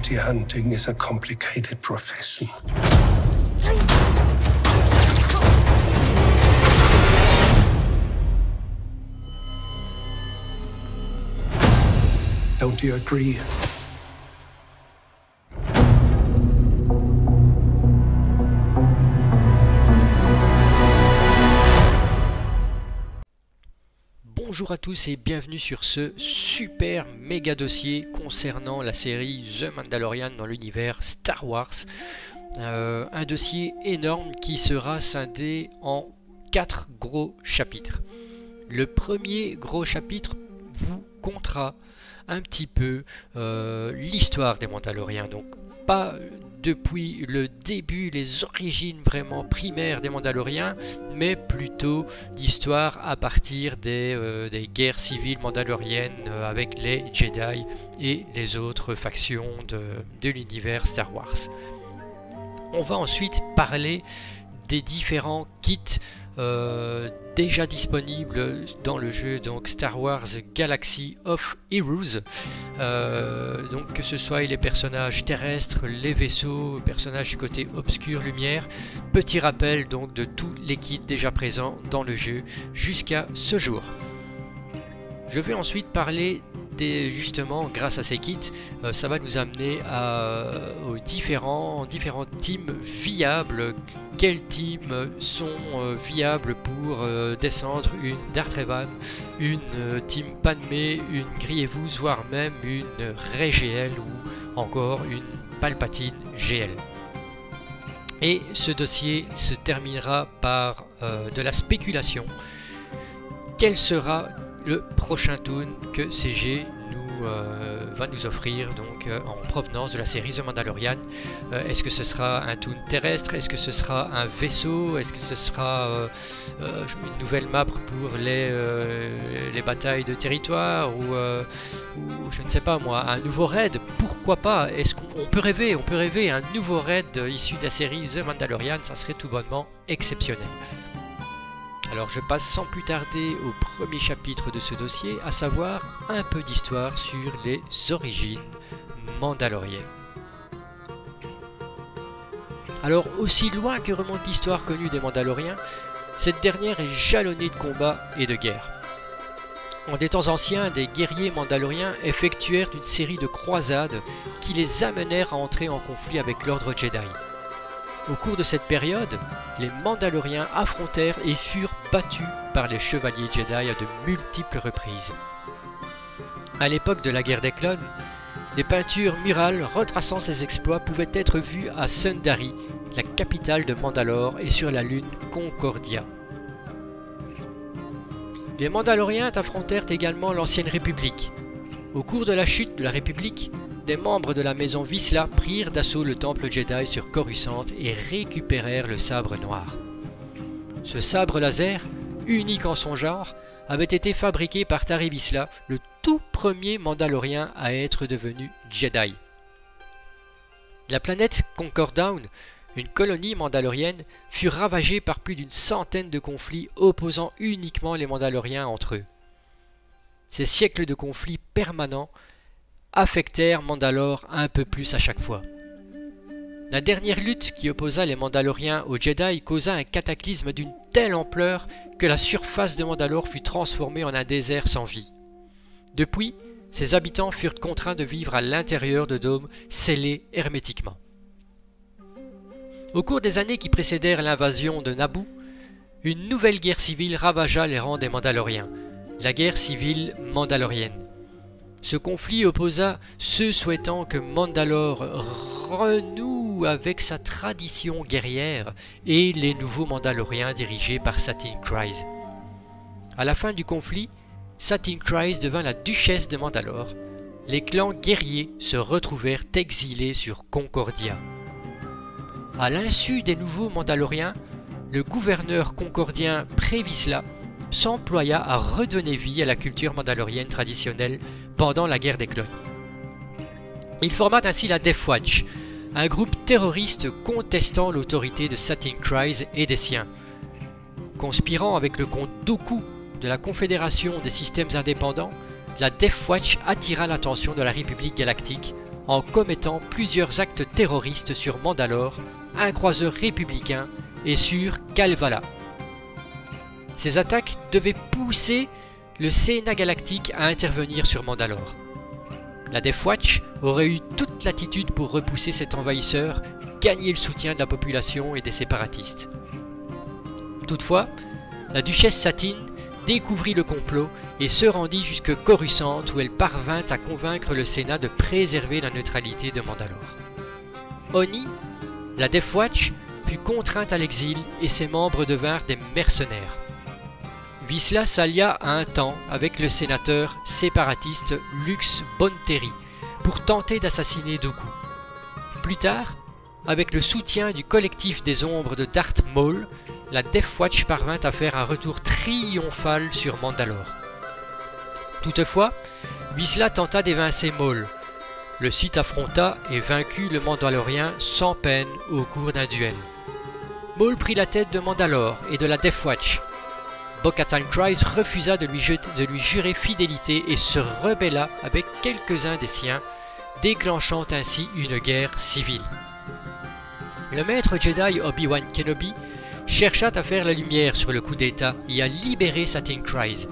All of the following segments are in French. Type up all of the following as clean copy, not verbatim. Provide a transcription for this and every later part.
Bounty hunting is a complicated profession. Don't you agree? Bonjour à tous et bienvenue sur ce super méga dossier concernant la série The Mandalorian dans l'univers Star Wars. Un dossier énorme qui sera scindé en 4 gros chapitres. Le premier gros chapitre vous contera un petit peu l'histoire des Mandaloriens, donc pas depuis le début, les origines vraiment primaires des Mandaloriens, mais plutôt l'histoire à partir des guerres civiles mandaloriennes avec les Jedi et les autres factions de l'univers Star Wars. On va ensuite parler des différents kits déjà disponibles dans le jeu, donc Star Wars Galaxy of Heroes, donc que ce soit les personnages terrestres, les vaisseaux, personnages du côté obscur, lumière. Petit rappel donc de tous les kits déjà présents dans le jeu jusqu'à ce jour. Je vais ensuite parler justement, grâce à ces kits, ça va nous amener aux différents teams viables. Quels teams sont viables pour descendre une Darth Revan, une team Padmé, une Grievous, voire même une Rey GL ou encore une Palpatine GL. Et ce dossier se terminera par de la spéculation. Quel sera le prochain toon que CG va nous offrir donc en provenance de la série The Mandalorian? Est-ce que ce sera un toon terrestre? Est-ce que ce sera un vaisseau? Est-ce que ce sera une nouvelle map pour les batailles de territoire ou je ne sais pas moi, un nouveau raid? Pourquoi pas? Est-ce qu'on peut rêver un nouveau raid issu de la série The Mandalorian? Ça serait tout bonnement exceptionnel. Alors je passe sans plus tarder au premier chapitre de ce dossier, à savoir un peu d'histoire sur les origines mandaloriennes. Alors aussi loin que remonte l'histoire connue des Mandaloriens, cette dernière est jalonnée de combats et de guerres. En des temps anciens, des guerriers mandaloriens effectuèrent une série de croisades qui les amenèrent à entrer en conflit avec l'ordre Jedi. Au cours de cette période, les Mandaloriens affrontèrent et furent battus par les chevaliers Jedi à de multiples reprises. À l'époque de la guerre des clones, des peintures murales retraçant ces exploits pouvaient être vues à Sundari, la capitale de Mandalore, et sur la lune Concordia. Les Mandaloriens affrontèrent également l'Ancienne République. Au cours de la chute de la République, des membres de la maison Vizsla prirent d'assaut le temple Jedi sur Coruscant et récupérèrent le sabre noir. Ce sabre laser, unique en son genre, avait été fabriqué par Tarre Vizsla, le tout premier Mandalorien à être devenu Jedi. La planète Concordown, une colonie mandalorienne, fut ravagée par plus d'une centaine de conflits opposant uniquement les Mandaloriens entre eux. Ces siècles de conflits permanents affectèrent Mandalore un peu plus à chaque fois. La dernière lutte qui opposa les Mandaloriens aux Jedi causa un cataclysme d'une telle ampleur que la surface de Mandalore fut transformée en un désert sans vie. Depuis, ses habitants furent contraints de vivre à l'intérieur de dômes scellés hermétiquement. Au cours des années qui précédèrent l'invasion de Naboo, une nouvelle guerre civile ravagea les rangs des Mandaloriens, la guerre civile mandalorienne. Ce conflit opposa ceux souhaitant que Mandalore renoue avec sa tradition guerrière et les nouveaux Mandaloriens dirigés par Satine Kryze. À la fin du conflit, Satine Kryze devint la duchesse de Mandalore. Les clans guerriers se retrouvèrent exilés sur Concordia. À l'insu des nouveaux Mandaloriens, le gouverneur concordien Pre Vizsla s'employa à redonner vie à la culture mandalorienne traditionnelle pendant la guerre des clones. Il forma ainsi la Death Watch, un groupe terroriste contestant l'autorité de Satine Kryze et des siens. Conspirant avec le comte Dooku de la Confédération des systèmes indépendants, la Death Watch attira l'attention de la République galactique en commettant plusieurs actes terroristes sur Mandalore, un croiseur républicain et sur Kalevala. Ces attaques devaient pousser le Sénat galactique à intervenir sur Mandalore. La Death Watch aurait eu toute l'attitude pour repousser cet envahisseur, gagner le soutien de la population et des séparatistes. Toutefois, la duchesse Satine découvrit le complot et se rendit jusque Coruscant où elle parvint à convaincre le Sénat de préserver la neutralité de Mandalore. Oni, la Death Watch, fut contrainte à l'exil et ses membres devinrent des mercenaires. Vizsla s'allia à un temps avec le sénateur séparatiste Lux Bonteri pour tenter d'assassiner Dooku. Plus tard, avec le soutien du collectif des ombres de Darth Maul, la Death Watch parvint à faire un retour triomphal sur Mandalore. Toutefois, Vizsla tenta d'évincer Maul. Le Sith affronta et vaincut le Mandalorien sans peine au cours d'un duel. Maul prit la tête de Mandalore et de la Death Watch. Bo-Katan Kryze refusa de lui jurer fidélité et se rebella avec quelques-uns des siens, déclenchant ainsi une guerre civile. Le maître Jedi Obi-Wan Kenobi chercha à faire la lumière sur le coup d'État et à libérer Satine Kryze.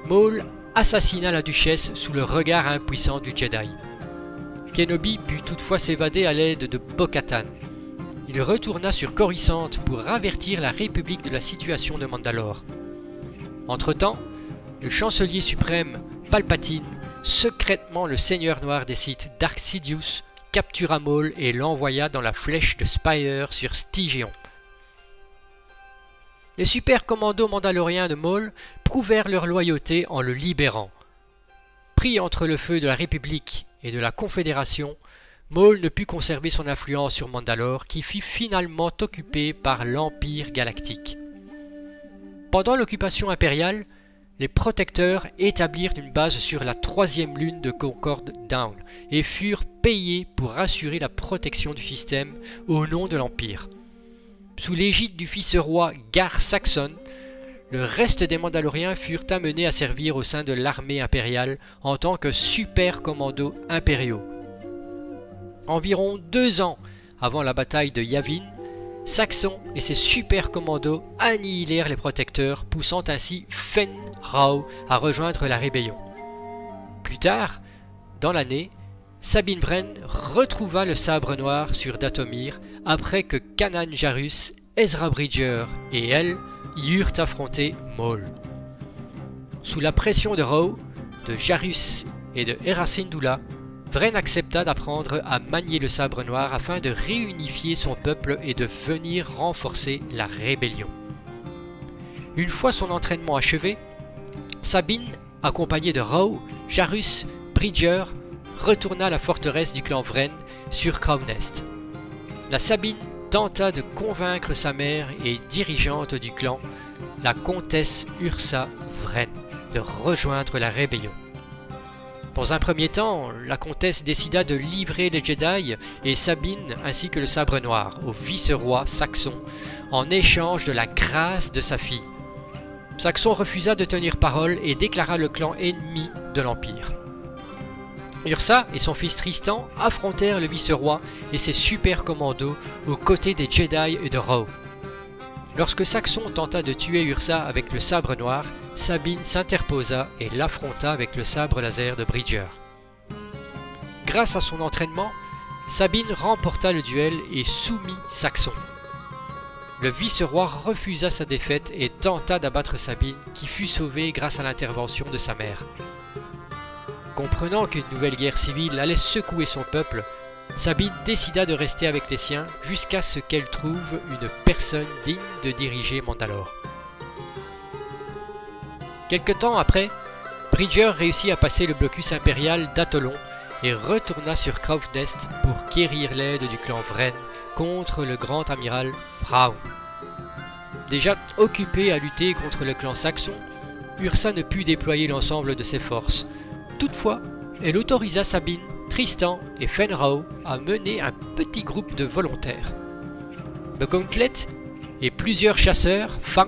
Maul assassina la duchesse sous le regard impuissant du Jedi. Kenobi put toutefois s'évader à l'aide de Bo-Katan. Il retourna sur Coruscant pour avertir la République de la situation de Mandalore. Entre-temps, le chancelier suprême Palpatine, secrètement le seigneur noir des Sith Dark Sidious, captura Maul et l'envoya dans la flèche de Spire sur Stygéon. Les super commandos mandaloriens de Maul prouvèrent leur loyauté en le libérant. Pris entre le feu de la République et de la Confédération, Maul ne put conserver son influence sur Mandalore qui fut finalement occupée par l'Empire galactique. Pendant l'occupation impériale, les protecteurs établirent une base sur la 3e lune de Concorde Down et furent payés pour assurer la protection du système au nom de l'Empire. Sous l'égide du vice-roi Gar Saxon, le reste des Mandaloriens furent amenés à servir au sein de l'armée impériale en tant que super commandos impériaux. Environ 2 ans avant la bataille de Yavin, Saxon et ses super commandos annihilèrent les protecteurs, poussant ainsi Fenn Rau à rejoindre la rébellion. Plus tard, dans l'année, Sabine Wren retrouva le sabre noir sur Dathomir après que Kanan Jarrus, Ezra Bridger et elle y eurent affronté Maul. Sous la pression de Rau, de Jarrus et de Hera Syndulla, Wren accepta d'apprendre à manier le sabre noir afin de réunifier son peuple et de venir renforcer la rébellion. Une fois son entraînement achevé, Sabine, accompagnée de Rau, Jarrus, Bridger, retourna à la forteresse du clan Wren sur Crow Nest. La Sabine tenta de convaincre sa mère et dirigeante du clan, la comtesse Ursa Wren, de rejoindre la rébellion. Dans un premier temps, la comtesse décida de livrer les Jedi et Sabine ainsi que le sabre noir au vice-roi Saxon en échange de la grâce de sa fille. Saxon refusa de tenir parole et déclara le clan ennemi de l'Empire. Ursa et son fils Tristan affrontèrent le vice-roi et ses super commandos aux côtés des Jedi et de Rau. Lorsque Saxon tenta de tuer Ursa avec le sabre noir, Sabine s'interposa et l'affronta avec le sabre laser de Bridger. Grâce à son entraînement, Sabine remporta le duel et soumit Saxon. Le vice-roi refusa sa défaite et tenta d'abattre Sabine, qui fut sauvée grâce à l'intervention de sa mère. Comprenant qu'une nouvelle guerre civile allait secouer son peuple, Sabine décida de rester avec les siens jusqu'à ce qu'elle trouve une personne digne de diriger Mandalore. Quelque temps après, Bridger réussit à passer le blocus impérial d'Atolon et retourna sur Crow Nest pour quérir l'aide du clan Wren contre le grand amiral Thrawn. Déjà occupé à lutter contre le clan Saxon, Ursa ne put déployer l'ensemble de ses forces. Toutefois, elle autorisa Sabine, Tristan et Fenn Rau à mener un petit groupe de volontaires. Le Gauntlet et plusieurs chasseurs, Fang,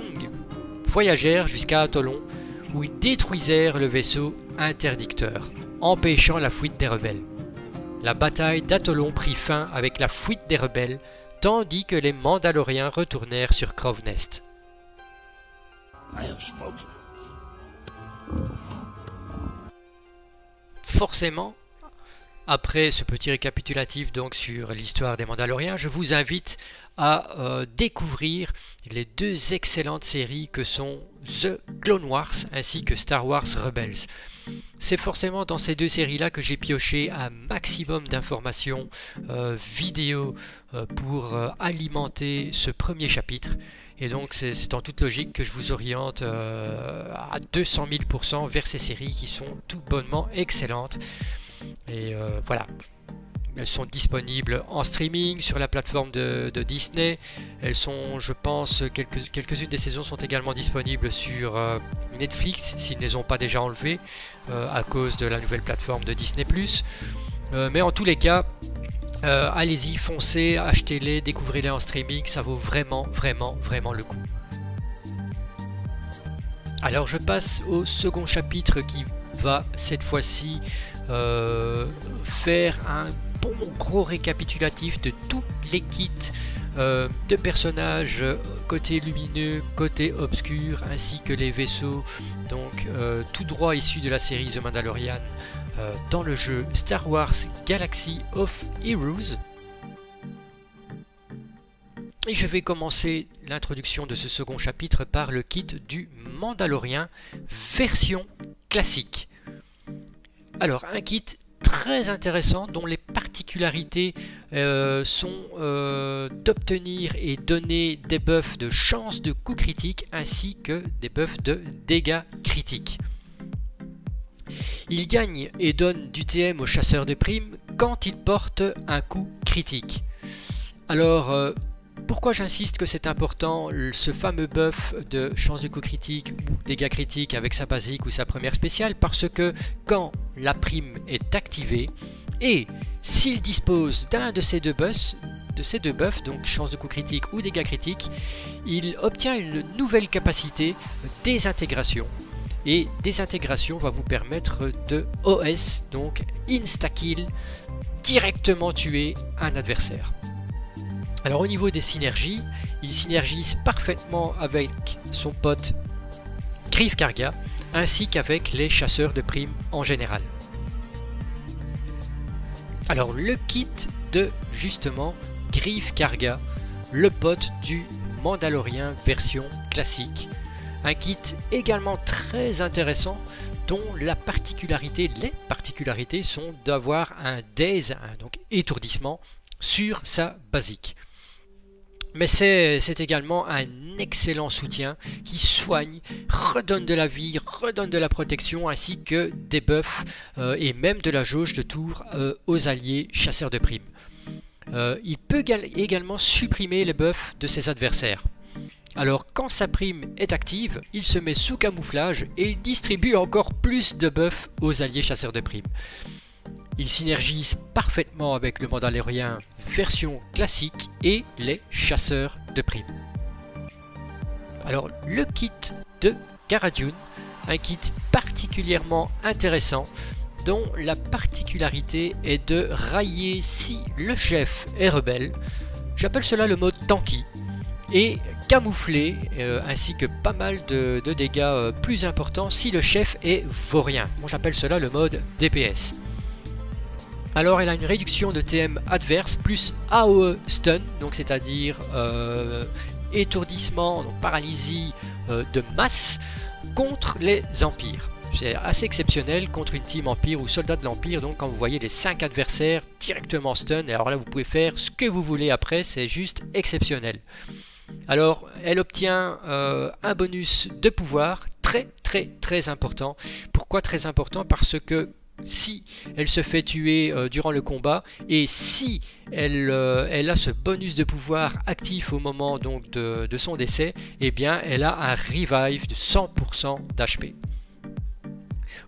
voyagèrent jusqu'à Atolon où ils détruisèrent le vaisseau interdicteur, empêchant la fuite des rebelles. la bataille d'Atolon prit fin avec la fuite des rebelles, tandis que les Mandaloriens retournèrent sur Crow Nest. Forcément, après ce petit récapitulatif donc sur l'histoire des Mandaloriens, je vous invite à découvrir les deux excellentes séries que sont The Clone Wars ainsi que Star Wars Rebels. C'est forcément dans ces deux séries-là que j'ai pioché un maximum d'informations vidéo pour alimenter ce premier chapitre. Et donc c'est en toute logique que je vous oriente à 200 000% vers ces séries qui sont tout bonnement excellentes. Et voilà, elles sont disponibles en streaming sur la plateforme de Disney. Elles sont, je pense, quelques-unes des saisons sont également disponibles sur Netflix, s'ils ne les ont pas déjà enlevées, à cause de la nouvelle plateforme de Disney+. Mais en tous les cas, allez-y, foncez, achetez-les, découvrez-les en streaming, ça vaut vraiment le coup. Alors je passe au second chapitre qui va cette fois-ci faire un bon gros récapitulatif de tous les kits de personnages côté lumineux, côté obscur, ainsi que les vaisseaux, donc tout droit issus de la série The Mandalorian dans le jeu Star Wars Galaxy of Heroes. Et je vais commencer l'introduction de ce second chapitre par le kit du Mandalorien version classique. Alors un kit très intéressant dont les particularités sont d'obtenir et donner des buffs de chance de coup critique ainsi que des buffs de dégâts critiques. Il gagne et donne du TM au chasseur de primes quand il porte un coup critique. Alors pourquoi j'insiste que c'est important, ce fameux buff de chance de coup critique ou dégâts critiques avec sa basique ou sa première spéciale? Parce que quand la prime est activée et s'il dispose d'un de ces deux buffs, donc chance de coup critique ou dégâts critiques, il obtient une nouvelle capacité désintégration. Et désintégration va vous permettre de OS, donc insta-kill, directement tuer un adversaire. Alors au niveau des synergies, il synergise parfaitement avec son pote Greef Karga, ainsi qu'avec les chasseurs de primes en général. Alors le kit de justement Greef Karga, le pote du Mandalorien version classique. Un kit également très intéressant dont les particularités sont d'avoir un daze, donc étourdissement, sur sa basique. Mais c'est également un excellent soutien qui soigne, redonne de la vie, redonne de la protection ainsi que des buffs et même de la jauge de tour aux alliés chasseurs de primes. Il peut également supprimer les buffs de ses adversaires. Alors quand sa prime est active, il se met sous camouflage et il distribue encore plus de buffs aux alliés chasseurs de primes. Il synergise parfaitement avec le Mandalorien version classique et les chasseurs de primes. Alors le kit de Cara Dune, un kit particulièrement intéressant dont la particularité est de railler si le chef est rebelle. J'appelle cela le mode tanky. Et camoufler ainsi que pas mal de dégâts plus importants si le chef est vaurien. Bon, j'appelle cela le mode DPS. Alors elle a une réduction de TM adverse plus AOE stun, donc c'est-à-dire étourdissement, donc paralysie de masse contre les empires. C'est assez exceptionnel contre une team empire ou soldat de l'empire, donc quand vous voyez les 5 adversaires directement stun, et alors là vous pouvez faire ce que vous voulez après, c'est juste exceptionnel. Alors elle obtient un bonus de pouvoir très important. Pourquoi très important? Parce que si elle se fait tuer durant le combat et si elle a ce bonus de pouvoir actif au moment donc de son décès, eh bien elle a un revive de 100% d'HP.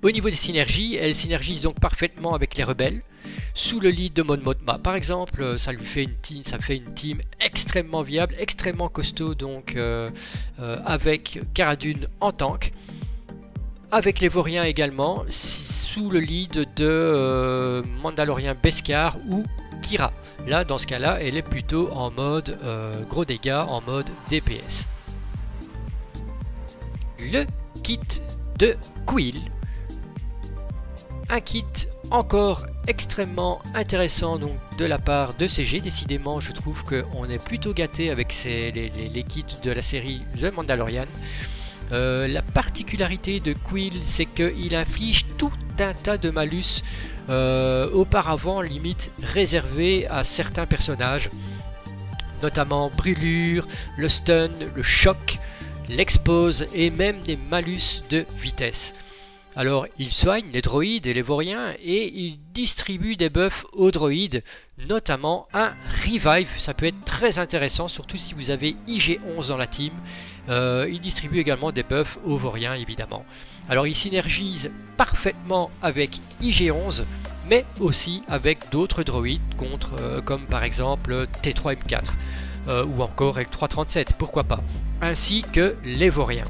Au niveau des synergies, elle synergise donc parfaitement avec les rebelles sous le lead de Mon Mothma. Par exemple, ça fait une team extrêmement viable, extrêmement costaud, donc avec Cara Dune en tank. Avec les Vauriens également, sous le lead de Mandalorian Beskar ou Kira. Là, dans ce cas-là, elle est plutôt en mode gros dégâts, en mode DPS. Le kit de Quill. Un kit encore extrêmement intéressant donc de la part de CG. Décidément, je trouve qu'on est plutôt gâté avec les kits de la série The Mandalorian. La particularité de Quill, c'est qu'il inflige tout un tas de malus auparavant limite réservé à certains personnages, notamment brûlure, le stun, le choc, l'expose et même des malus de vitesse. Alors il soigne les droïdes et les vauriens et il distribue des buffs aux droïdes, notamment un revive. Ça peut être très intéressant, surtout si vous avez IG-11 dans la team. Il distribue également des buffs aux vauriens évidemment. Alors il synergise parfaitement avec IG-11, mais aussi avec d'autres droïdes comme par exemple T3-M4 ou encore L337, pourquoi pas, ainsi que les vauriens.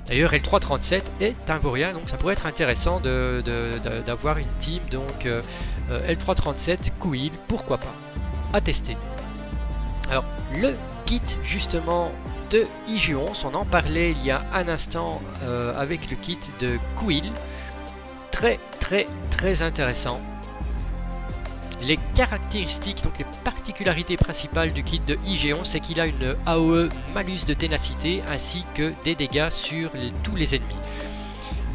D'ailleurs L337 est un vaurien, donc ça pourrait être intéressant d'avoir une team, donc L337 Quill, pourquoi pas, à tester. Alors le kit justement de IG-11, on en parlait il y a un instant avec le kit de Quill, très intéressant. Les caractéristiques, donc les particularités principales du kit de IG-11, c'est qu'il a une AOE malus de ténacité ainsi que des dégâts sur tous les ennemis.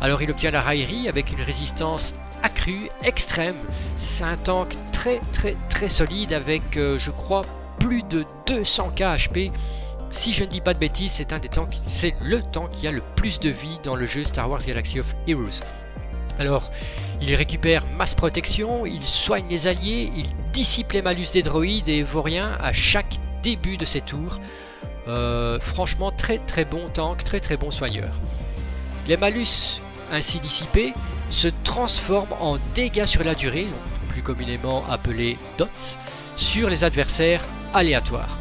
Alors il obtient la raillerie avec une résistance accrue extrême. C'est un tank très solide avec je crois plus de 200k HP. Si je ne dis pas de bêtises, c'est le tank qui a le plus de vie dans le jeu Star Wars Galaxy of Heroes. Alors, il récupère masse protection, il soigne les alliés, il dissipe les malus des droïdes et vauriens à chaque début de ses tours. Franchement, très bon tank, très bon soigneur. Les malus ainsi dissipés se transforment en dégâts sur la durée, plus communément appelés DOTS, sur les adversaires aléatoires.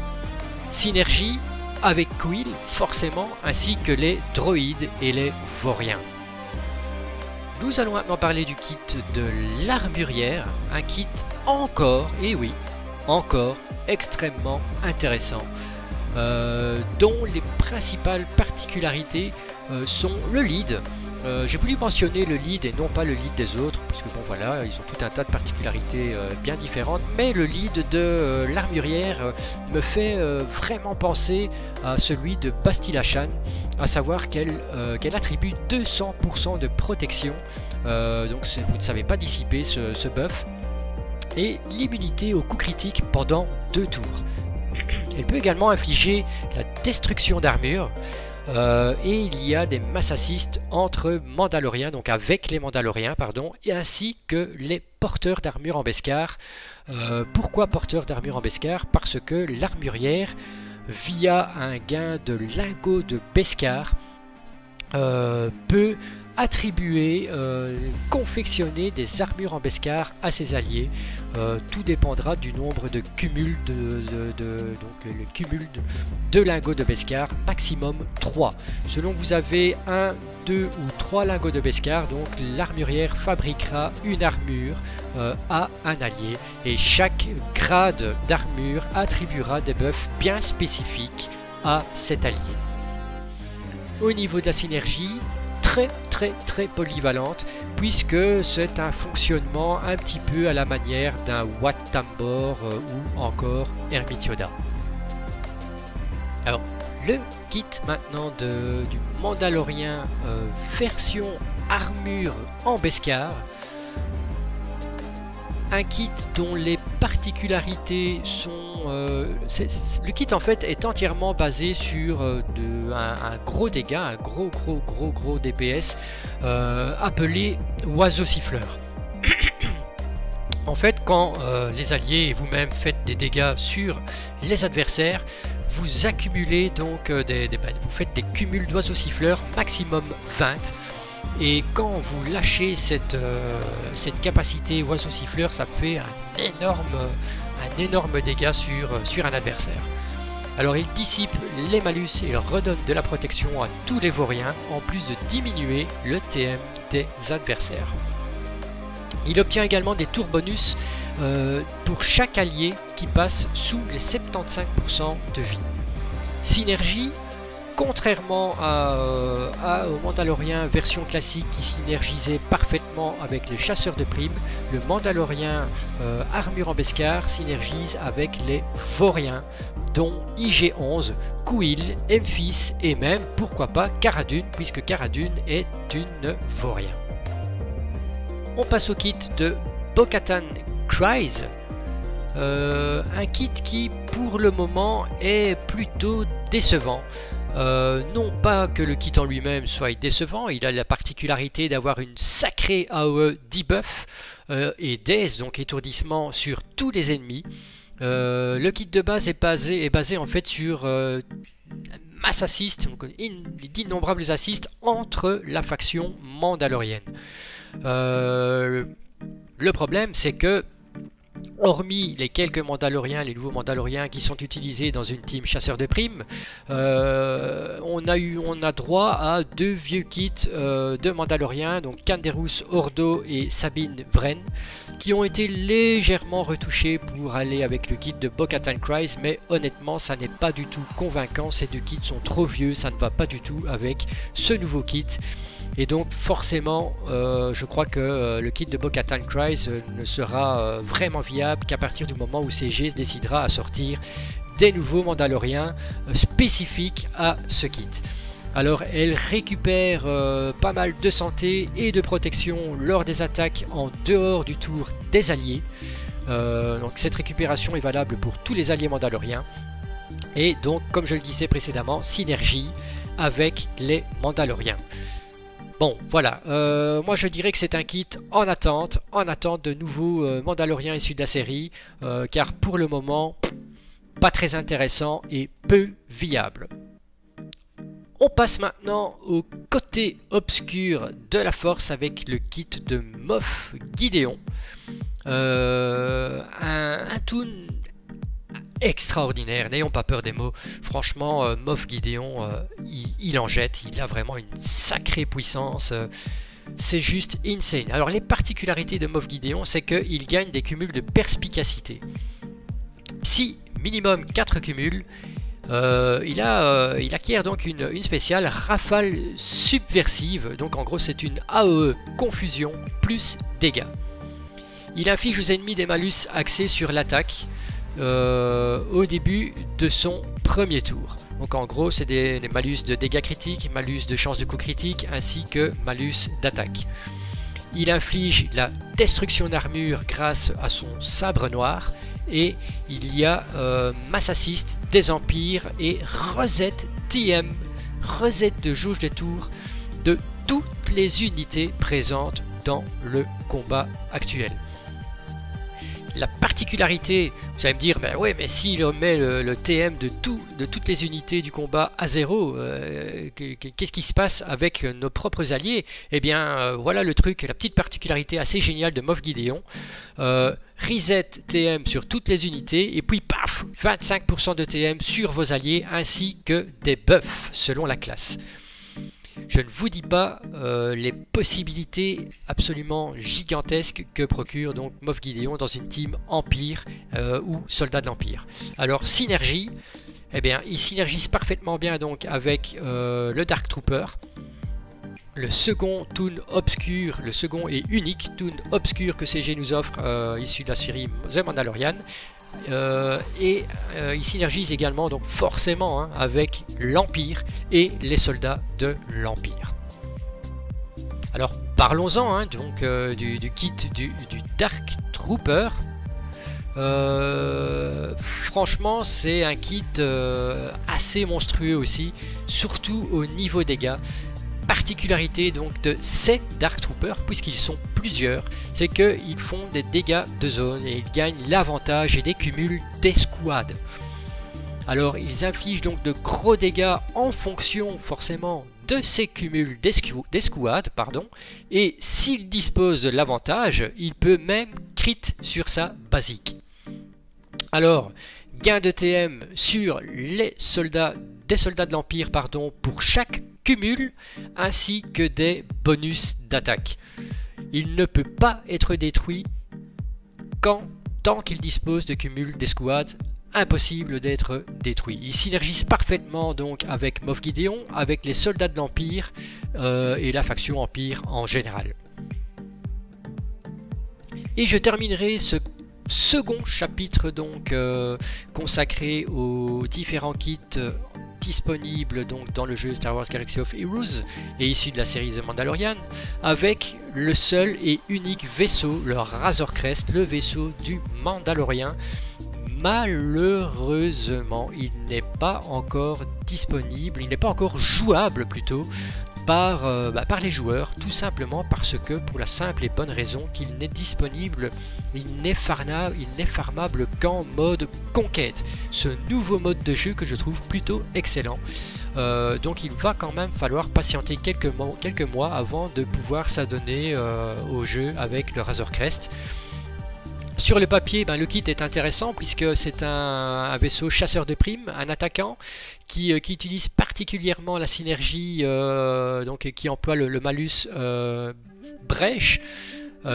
Synergie avec Quill, forcément, ainsi que les droïdes et les vauriens. Nous allons maintenant parler du kit de l'armurière, un kit encore, et oui, encore extrêmement intéressant, dont les principales particularités sont le lead. J'ai voulu mentionner le lead et non pas le lead des autres, parce que bon voilà, ils ont tout un tas de particularités bien différentes, mais le lead de l'armurière me fait vraiment penser à celui de Bastila Shan, à savoir qu'elle attribue 200% de protection, donc vous ne savez pas dissiper ce buff, et l'immunité au coup critique pendant 2 tours. Elle peut également infliger la destruction d'armure, et il y a des mass assists entre Mandaloriens, donc avec les Mandaloriens, pardon, et ainsi que les porteurs d'armure en Beskar. Pourquoi porteurs d'armure en Beskar? Parce que l'armurière, via un gain de lingots de Beskar, peut attribuer, confectionner des armures en Beskar à ses alliés. Tout dépendra du nombre de cumuls donc le cumul de lingots de Beskar, maximum 3. Selon que vous avez 1, 2 ou 3 lingots de Beskar, donc l'armurière fabriquera une armure à un allié, et chaque grade d'armure attribuera des buffs bien spécifiques à cet allié. Au niveau de la synergie, très polyvalente, puisque c'est un fonctionnement un petit peu à la manière d'un Wat Tambor ou encore Hermit Yoda. Alors le kit maintenant du Mandalorien version armure en Beskar, un kit dont les particularités sont... le kit en fait est entièrement basé sur un gros dégât, un gros DPS appelé oiseau siffleur. En fait, quand les alliés et vous-même faites des dégâts sur les adversaires, vous accumulez donc vous faites des cumuls d'oiseaux siffleurs, maximum 20. Et quand vous lâchez cette capacité oiseau siffleur, ça fait un énorme dégât sur un adversaire. Alors il dissipe les malus et il redonne de la protection à tous les vauriens, en plus de diminuer le TM des adversaires. Il obtient également des tours bonus pour chaque allié qui passe sous les 75% de vie. Synergie, contrairement au Mandalorien version classique qui synergisait parfaitement avec les chasseurs de primes, le Mandalorien armure en Beskar synergise avec les Vauriens, dont IG-11, Kuil, Memphis et même, pourquoi pas, Cara Dune, puisque Cara Dune est une Vaurien. On passe au kit de Bo-Katan Kryze, un kit qui pour le moment est plutôt décevant. Non pas que le kit en lui-même soit décevant, il a la particularité d'avoir une sacrée AOE debuff et Daze, donc étourdissement sur tous les ennemis. Le kit de base est basé en fait sur mass assist, d'innombrables assists entre la faction mandalorienne. Le problème, c'est que hormis les quelques Mandaloriens, les nouveaux Mandaloriens qui sont utilisés dans une team chasseur de primes, on a droit à deux vieux kits de Mandaloriens, donc Canderous Ordo et Sabine Wren, qui ont été légèrement retouchés pour aller avec le kit de Bo-Katan Kryze, mais honnêtement ça n'est pas du tout convaincant, ces deux kits sont trop vieux, ça ne va pas du tout avec ce nouveau kit. Et donc forcément, je crois que le kit de Bo-Katan Kryze ne sera vraiment viable qu'à partir du moment où CG décidera à sortir des nouveaux Mandaloriens spécifiques à ce kit. Alors elle récupère pas mal de santé et de protection lors des attaques en dehors du tour des alliés. Donc cette récupération est valable pour tous les alliés Mandaloriens. Et donc comme je le disais précédemment, synergie avec les Mandaloriens. Bon, voilà, moi je dirais que c'est un kit en attente de nouveaux Mandaloriens issus de la série, car pour le moment, pas très intéressant et peu viable. On passe maintenant au côté obscur de la force avec le kit de Moff Gideon, un toon extraordinaire, n'ayons pas peur des mots. Franchement, Moff Gideon, il en jette, il a vraiment une sacrée puissance, c'est juste insane. Alors les particularités de Moff Gideon, c'est qu'il gagne des cumuls de perspicacité. Si minimum 4 cumuls, il acquiert donc une spéciale rafale subversive, donc en gros c'est une AOE confusion plus dégâts. Il inflige aux ennemis des malus axés sur l'attaque au début de son premier tour. Donc en gros c'est des malus de dégâts critiques, malus de chance de coup critique ainsi que malus d'attaque. Il inflige la destruction d'armure grâce à son sabre noir et il y a mass assist des empires et reset TM, reset de jauge des tours de toutes les unités présentes dans le combat actuel. La particularité, vous allez me dire, ben ouais, mais s'il met le TM de toutes les unités du combat à 0, qu'est-ce qui se passe avec nos propres alliés? Eh bien, voilà le truc, la petite particularité assez géniale de Moff Gideon. Reset TM sur toutes les unités, et puis paf, 25% de TM sur vos alliés, ainsi que des buffs selon la classe. Je ne vous dis pas les possibilités absolument gigantesques que procure donc Moff Gideon dans une team Empire ou Soldats de l'Empire. Alors synergie, eh bien il synergise parfaitement bien donc avec le Dark Trooper, le second toon obscur, le second et unique toon obscur que CG nous offre issu de la série The Mandalorian. Il synergise également donc forcément avec l'Empire et les soldats de l'Empire. Alors parlons-en donc du kit du Dark Trooper. Franchement c'est un kit assez monstrueux aussi, surtout au niveau dégâts. Particularité donc de ces Dark Troopers, puisqu'ils sont plusieurs, c'est qu'ils font des dégâts de zone et ils gagnent l'avantage et des cumuls d'escouade. Alors ils infligent donc de gros dégâts en fonction forcément de ces cumuls d'escouade, et s'il dispose de l'avantage, il peut même crit sur sa basique. Alors, gain de TM sur les soldats, des soldats de l'Empire, pour chaque cumul, ainsi que des bonus d'attaque. il ne peut pas être détruit tant qu'il dispose de cumul d'escouades. Impossible d'être détruit. Il synergise parfaitement donc avec Moff Gideon, avec les soldats de l'Empire et la faction Empire en général. Et je terminerai ce second chapitre donc consacré aux différents kits disponibles donc dans le jeu Star Wars Galaxy of Heroes et issu de la série The Mandalorian, avec le seul et unique vaisseau, le Razor Crest, le vaisseau du Mandalorien. Malheureusement, il n'est pas encore disponible, il n'est pas encore jouable plutôt par les joueurs, tout simplement parce que pour la simple et bonne raison qu'il n'est disponible, il n'est farmable qu'en mode conquête, ce nouveau mode de jeu que je trouve plutôt excellent. Donc il va quand même falloir patienter quelques mois avant de pouvoir s'adonner au jeu avec le Razor Crest. Sur le papier, le kit est intéressant puisque c'est un vaisseau chasseur de primes, un attaquant qui utilise particulièrement la synergie, qui emploie le malus brèche,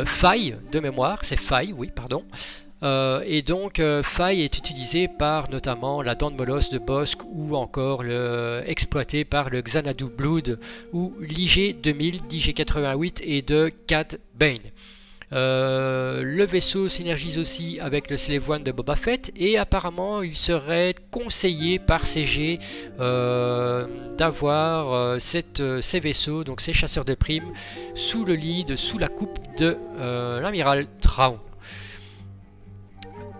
faille de mémoire, c'est faille, oui, pardon. Et donc faille est utilisé par notamment la dent de molosse de Bossk ou encore exploité par le Xanadu Blood ou l'IG-2000 d'IG-88 et de Cad Bane. Le vaisseau synergise aussi avec le Slave One de Boba Fett et apparemment il serait conseillé par CG d'avoir ces vaisseaux, donc ces chasseurs de primes, sous le lead, sous la coupe de l'amiral Thrawn.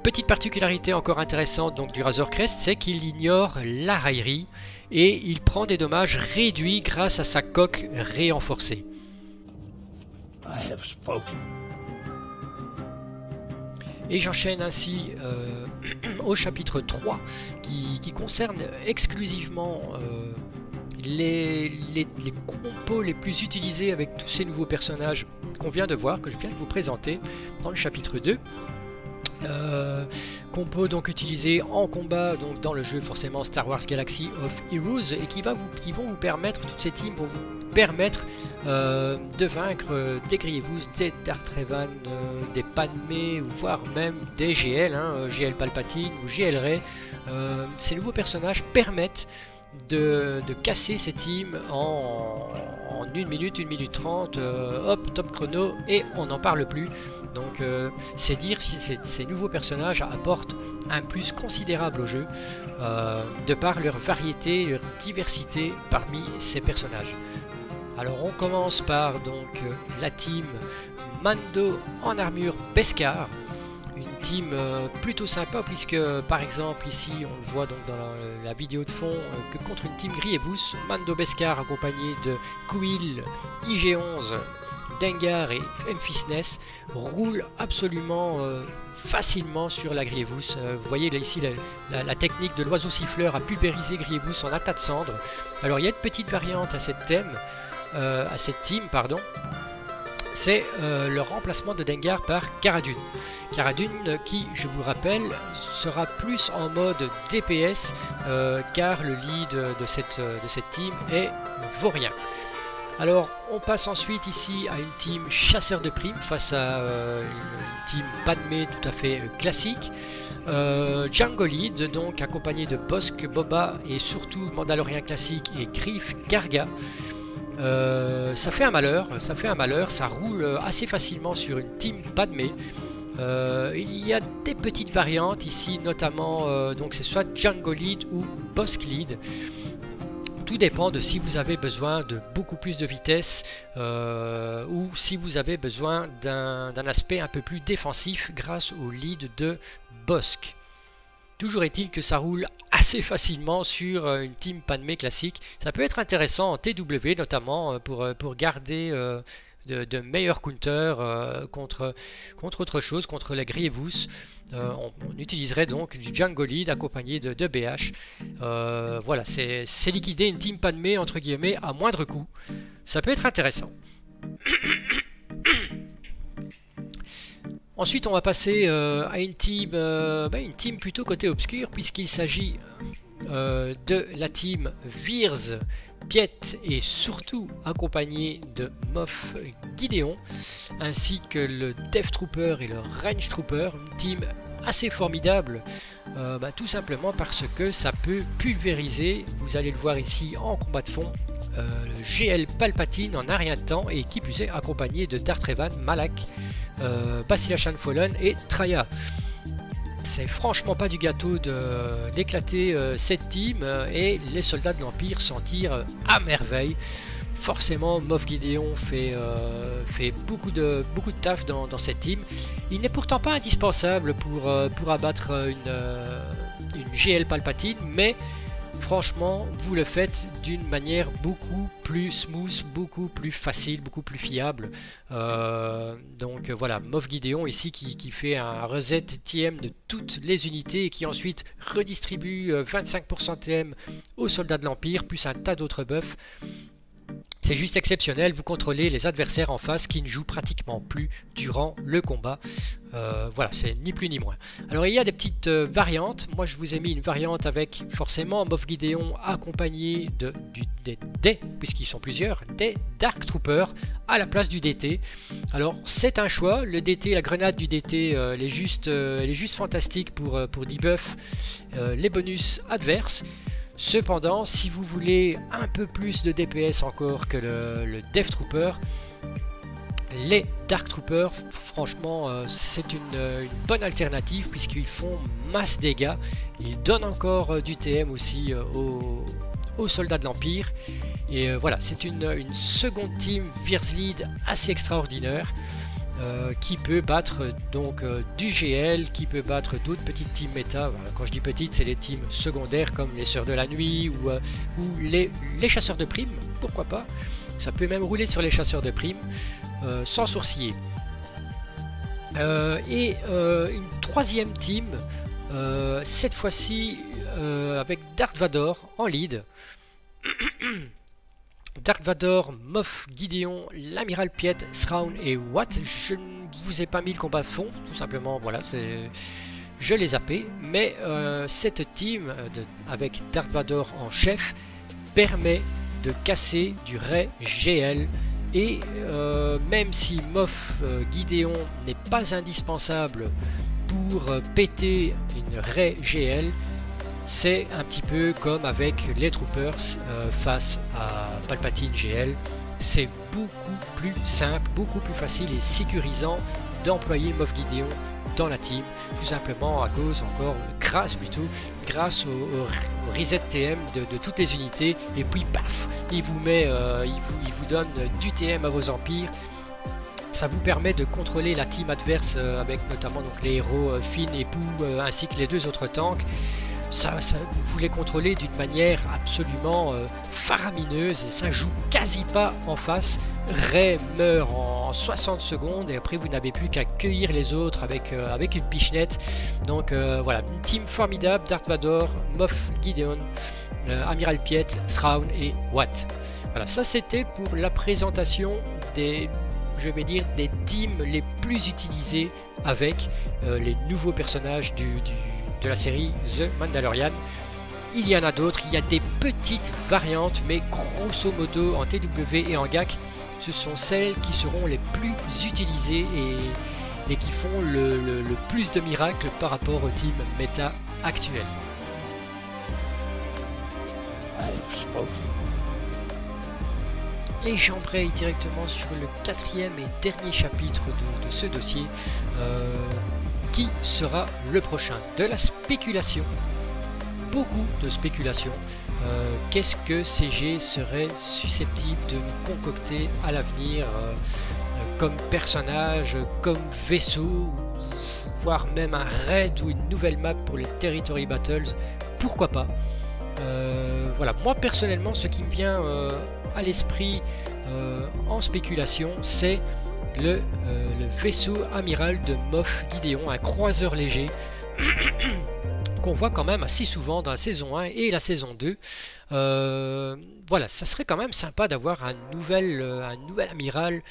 Petite particularité encore intéressante donc du Razor Crest, c'est qu'il ignore la raillerie et il prend des dommages réduits grâce à sa coque renforcée. I have spoken. Et j'enchaîne ainsi au chapitre 3 qui concerne exclusivement les compos les plus utilisés avec tous ces nouveaux personnages qu'on vient de voir, que je viens de vous présenter dans le chapitre 2. Compos donc utilisés en combat donc dans le jeu forcément Star Wars Galaxy of Heroes et qui vont vous permettre, toutes ces teams vont vous permettre de vaincre des Grievous, des Darth Revan, des Padmé, voire même des GL, GL Palpatine ou GL Rey. Ces nouveaux personnages permettent de casser ces teams en 1 minute, 1 minute 30, hop, top chrono, et on n'en parle plus. Donc c'est dire si ces nouveaux personnages apportent un plus considérable au jeu, de par leur variété, leur diversité parmi ces personnages. Alors on commence par donc la team Mando en armure Beskar, une team plutôt sympa puisque par exemple ici on le voit donc dans la vidéo de fond que contre une team Grievous, Mando Beskar accompagné de Kuiil, IG-11, Dengar et Memphis Ness roule absolument facilement sur la Grievous. Vous voyez là ici la technique de l'oiseau siffleur à pulvériser Grievous en un tas de cendres. Alors il y a une petite variante à cette team, c'est le remplacement de Dengar par Cara Dune. Cara Dune qui, je vous le rappelle, sera plus en mode DPS car le lead de cette team est vaurien. Alors on passe ensuite ici à une team chasseur de primes face à une team Padmé tout à fait classique. Jango Lead donc accompagné de Bossk, Boba et surtout Mandalorian classique et Greef Karga. Ça fait un malheur, ça roule assez facilement sur une team Padmé. Il y a des petites variantes ici, notamment donc c'est soit Jango Lead ou Bossk Lead. Tout dépend de si vous avez besoin de beaucoup plus de vitesse ou si vous avez besoin d'un aspect un peu plus défensif grâce au lead de Bossk. Toujours est-il que ça roule assez facilement sur une team Padmé classique. Ça peut être intéressant en TW notamment pour garder de meilleurs counters contre autre chose, contre les Grievous. On utiliserait donc du Jango Lead accompagné de BH. Voilà, c'est liquider une team Padmé entre guillemets à moindre coût. Ça peut être intéressant. Ensuite, on va passer à une team plutôt côté obscur, puisqu'il s'agit de la team Veers Piet est surtout accompagné de Moff Gideon, ainsi que le Death Trooper et le Range Trooper, une team assez formidable, tout simplement parce que ça peut pulvériser, vous allez le voir ici en combat de fond, le GL Palpatine en un rien de temps, et qui plus est accompagné de Darth Revan, Malak, Bastila Shan Fallen et Traya. C'est franchement pas du gâteau d'éclater cette team, et les soldats de l'Empire s'en tirent à merveille. Forcément, Moff Gideon fait beaucoup de taf dans cette team. Il n'est pourtant pas indispensable pour abattre une GL Palpatine, mais franchement, vous le faites d'une manière beaucoup plus smooth, beaucoup plus facile, beaucoup plus fiable. Donc voilà, Moff Gideon ici qui fait un reset TM de toutes les unités et qui ensuite redistribue 25% TM aux soldats de l'Empire, plus un tas d'autres buffs. C'est juste exceptionnel, vous contrôlez les adversaires en face qui ne jouent pratiquement plus durant le combat. Voilà, c'est ni plus ni moins. Alors il y a des petites variantes. Moi je vous ai mis une variante avec forcément Moff Gideon accompagné des puisqu'ils sont plusieurs, des Dark Troopers à la place du DT. Alors c'est un choix, le DT, la grenade du DT, elle est juste fantastique pour debuff les bonus adverses. Cependant, si vous voulez un peu plus de DPS encore que le Death Trooper, les Dark Troopers, franchement, c'est une bonne alternative puisqu'ils font masse dégâts. Ils donnent encore du TM aussi aux soldats de l'Empire. Et voilà, c'est une seconde team Veers-Lead assez extraordinaire. Qui peut battre donc du GL, qui peut battre d'autres petites teams méta. Quand je dis petites, c'est les teams secondaires comme les Sœurs de la Nuit ou les chasseurs de primes, pourquoi pas. Ça peut même rouler sur les chasseurs de primes sans sourciller. Une troisième team, cette fois-ci avec Darth Vador en lead. Darth Vador, Moff Gideon, l'amiral Piet, Thrawn et Watt. Je ne vous ai pas mis le combat de fond, tout simplement, voilà, je l'ai zappé. Mais cette team avec Darth Vador en chef permet de casser du Rey GL. Et même si Moff Gideon n'est pas indispensable pour péter une Rey GL, c'est un petit peu comme avec les Troopers face à Palpatine GL. C'est beaucoup plus simple, beaucoup plus facile et sécurisant d'employer Moff Gideon dans la team, tout simplement à cause grâce au reset TM de toutes les unités, et puis paf, il vous donne du TM à vos empires. Ça vous permet de contrôler la team adverse avec notamment donc les héros Finn et Pooh ainsi que les deux autres tanks. Vous les contrôlez d'une manière absolument faramineuse, et ça joue quasi pas en face. Rey meurt en 60 secondes et après vous n'avez plus qu'à cueillir les autres avec une pichenette. Donc voilà, une team formidable, Darth Vador, Moff Gideon, Amiral Piet, Thrawn et Watt. Voilà, ça c'était pour la présentation des teams les plus utilisés avec les nouveaux personnages de la série The Mandalorian. Il y en a d'autres, il y a des petites variantes, mais grosso modo en TW et en GAC, ce sont celles qui seront les plus utilisées et qui font le plus de miracles par rapport au team méta actuel. Et j'embraye directement sur le quatrième et dernier chapitre de ce dossier. Qui sera le prochain? De la spéculation, beaucoup de spéculation. Qu'est-ce que CG serait susceptible de nous concocter à l'avenir comme personnage, comme vaisseau, voire même un raid ou une nouvelle map pour les Territory Battles? Pourquoi pas? Voilà, moi personnellement, ce qui me vient à l'esprit en spéculation, c'est le vaisseau amiral de Moff Gideon, un croiseur léger qu'on voit quand même assez souvent dans la saison 1 et la saison 2. Voilà, ça serait quand même sympa d'avoir un nouvel amiral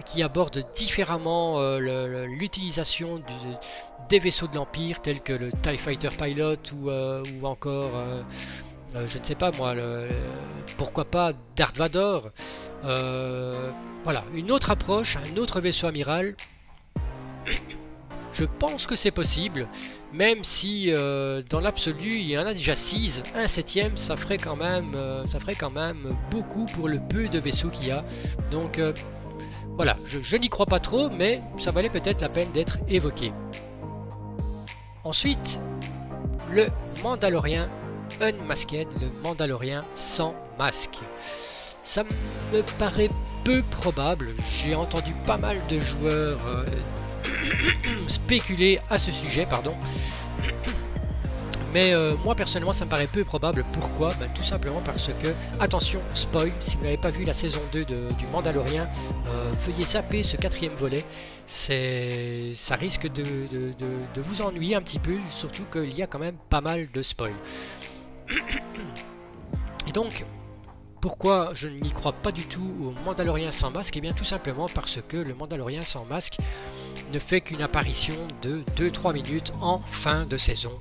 qui aborde différemment l'utilisation des vaisseaux de l'Empire tels que le TIE Fighter Pilot ou encore je ne sais pas moi, pourquoi pas Darth Vader. Voilà, une autre approche, un autre vaisseau amiral. Je pense que c'est possible, même si dans l'absolu il y en a déjà 6, un septième ça ferait quand même beaucoup pour le peu de vaisseaux qu'il y a. Donc voilà, je n'y crois pas trop, mais ça valait peut-être la peine d'être évoqué. Ensuite, le Mandalorien Unmasked, le Mandalorien sans masque. Ça me paraît peu probable, j'ai entendu pas mal de joueurs spéculer à ce sujet, pardon. Mais moi personnellement ça me paraît peu probable. Pourquoi? Tout simplement parce que, attention, spoil, si vous n'avez pas vu la saison 2 du Mandalorien, veuillez zapper ce 4e volet. Ça risque de vous ennuyer un petit peu, surtout qu'il y a quand même pas mal de spoil. Et donc, pourquoi je n'y crois pas du tout au Mandalorien sans masque? Et bien tout simplement parce que le Mandalorien sans masque ne fait qu'une apparition de 2-3 minutes en fin de saison.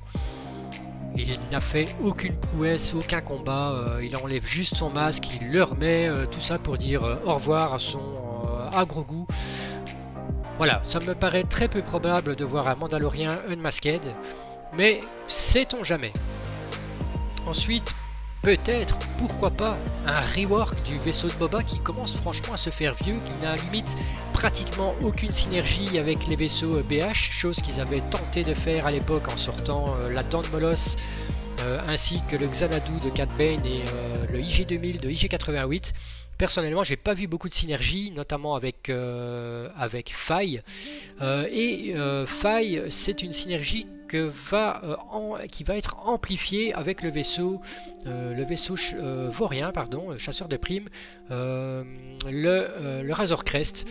Il n'a fait aucune prouesse, aucun combat, il enlève juste son masque, il le remet, tout ça pour dire au revoir à Grogu. Voilà, ça me paraît très peu probable de voir un Mandalorien unmasked, mais sait-on jamais. Ensuite, peut-être, pourquoi pas, un rework du vaisseau de Boba qui commence franchement à se faire vieux, qui n'a limite pratiquement aucune synergie avec les vaisseaux BH, chose qu'ils avaient tenté de faire à l'époque en sortant la Dent de Moloss, ainsi que le Xanadu de Cad Bane et le IG-2000 de IG-88. Personnellement, j'ai pas vu beaucoup de synergie, notamment avec Faye. Faye, c'est une synergie qui va être amplifiée avec le vaisseau vaurien, pardon, chasseur de primes, le Razor Crest,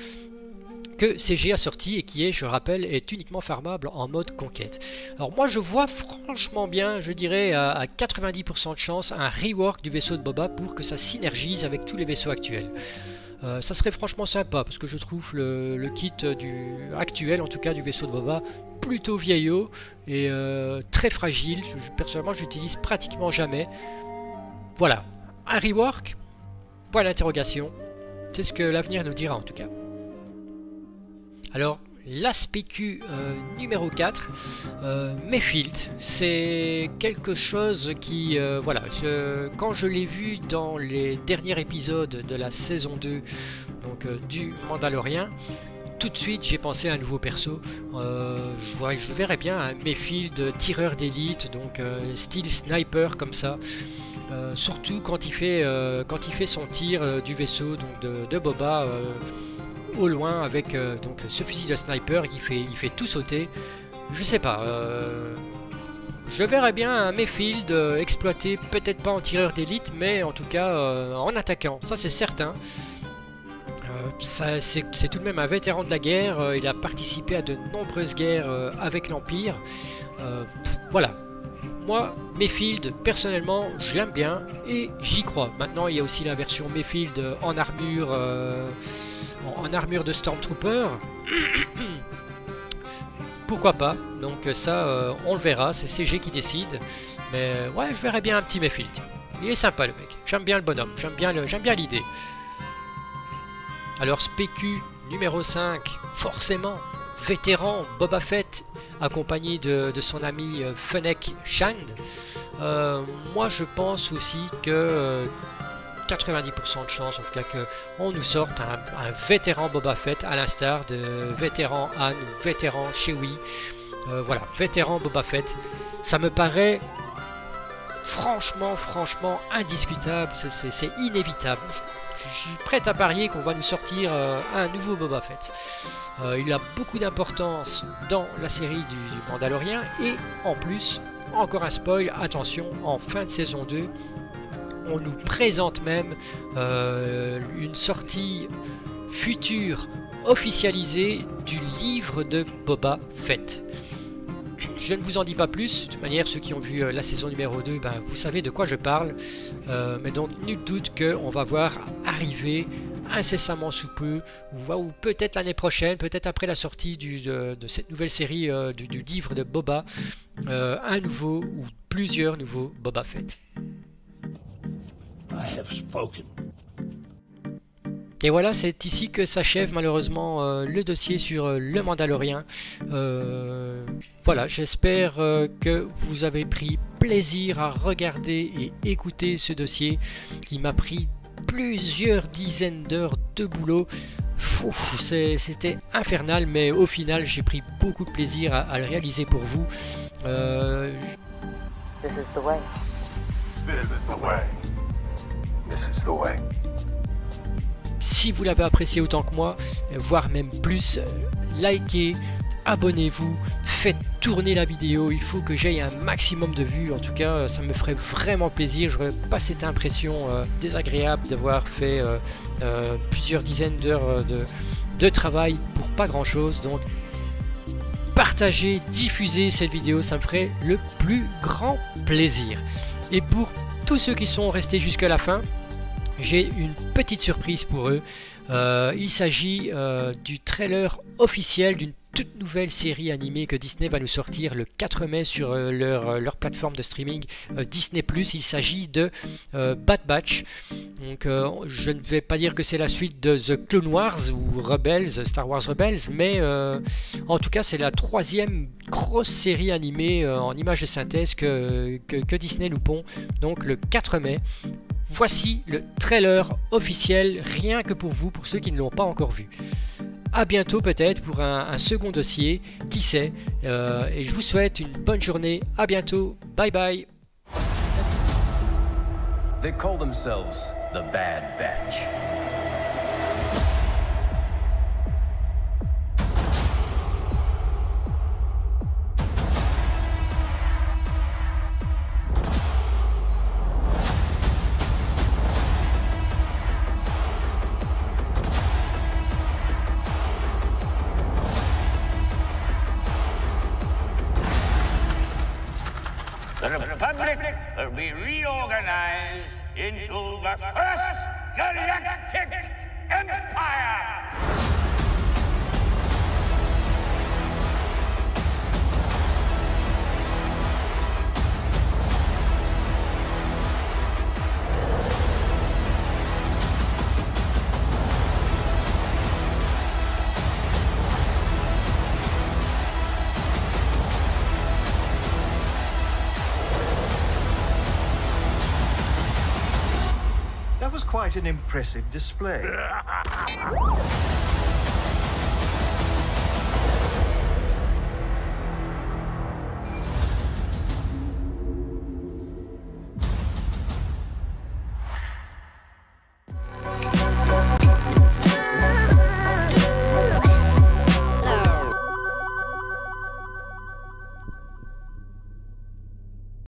que CG a sorti et qui est, je rappelle, est uniquement farmable en mode conquête. Alors moi je vois franchement bien, je dirais à 90% de chance, un rework du vaisseau de Boba pour que ça synergise avec tous les vaisseaux actuels. Ça serait franchement sympa parce que je trouve le kit actuel, en tout cas du vaisseau de Boba, plutôt vieillot et très fragile. Personnellement je l'utilise pratiquement jamais. Voilà, un rework, point d'interrogation, c'est ce que l'avenir nous dira en tout cas. Alors, l'ASPQ numéro 4, Mayfield, c'est quelque chose qui, voilà, quand je l'ai vu dans les derniers épisodes de la saison 2 donc, du Mandalorien, tout de suite j'ai pensé à un nouveau perso. Je verrais bien un Mayfield tireur d'élite, donc style sniper comme ça. Surtout quand il fait son tir du vaisseau donc de Boba au loin avec donc ce fusil de sniper qui fait tout sauter. Je sais pas, je verrais bien un Mayfield exploité, peut-être pas en tireur d'élite, mais en tout cas en attaquant, ça c'est certain. C'est tout de même un vétéran de la guerre, il a participé à de nombreuses guerres avec l'Empire. Voilà, moi Mayfield personnellement je l'aime bien et j'y crois. Maintenant il y a aussi la version Mayfield en armure de Stormtrooper. Pourquoi pas, donc ça on le verra, c'est CG qui décide, mais ouais je verrais bien un petit Mayfield. Il est sympa le mec, j'aime bien le bonhomme, j'aime bien l'idée. Alors SPQ numéro 5, forcément vétéran Boba Fett accompagné de son ami Fennec Shand. Moi je pense aussi que 90% de chance en tout cas qu'on nous sorte un vétéran Boba Fett à l'instar de vétéran Han ou vétéran Chewie. Voilà, vétéran Boba Fett, ça me paraît franchement indiscutable, c'est inévitable. Je suis prêt à parier qu'on va nous sortir un nouveau Boba Fett. Il a beaucoup d'importance dans la série du Mandalorien et en plus, encore un spoil, attention, en fin de saison 2 on nous présente même une sortie future officialisée du livre de Boba Fett. Je ne vous en dis pas plus, de toute manière ceux qui ont vu la saison numéro 2, ben, vous savez de quoi je parle, mais donc nul doute qu'on va voir arriver incessamment sous peu, ou peut-être l'année prochaine, peut-être après la sortie de cette nouvelle série du livre de Boba, un nouveau ou plusieurs nouveaux Boba Fett. I have spoken. Et voilà, c'est ici que s'achève malheureusement le dossier sur le Mandalorien. Voilà, j'espère que vous avez pris plaisir à regarder et écouter ce dossier qui m'a pris plusieurs dizaines d'heures de boulot. C'était infernal, mais au final j'ai pris beaucoup de plaisir à le réaliser pour vous. This is the way. This is the way. This is the way. Si vous l'avez apprécié autant que moi, voire même plus, likez, abonnez-vous, faites tourner la vidéo. Il faut que j'aie un maximum de vues. En tout cas, ça me ferait vraiment plaisir. Je n'aurais pas cette impression désagréable d'avoir fait plusieurs dizaines d'heures de travail pour pas grand chose. Donc, partagez, diffusez cette vidéo, ça me ferait le plus grand plaisir. Et pour tous ceux qui sont restés jusqu'à la fin, j'ai une petite surprise pour eux. Il s'agit du trailer officiel d'une toute nouvelle série animée que Disney va nous sortir le 4 mai sur leur plateforme de streaming Disney+. Il s'agit de Bad Batch. Donc je ne vais pas dire que c'est la suite de The Clone Wars ou Rebels, Star Wars Rebels, mais en tout cas c'est la troisième grosse série animée en images de synthèse que Disney nous pond. Donc le 4 mai. Voici le trailer officiel, rien que pour vous, pour ceux qui ne l'ont pas encore vu. A bientôt peut-être pour un second dossier, qui sait. Et je vous souhaite une bonne journée. À bientôt. Bye bye. They call themselves the Bad Batch. The Republic will be reorganized into the First Galactic Empire! That was quite an impressive display.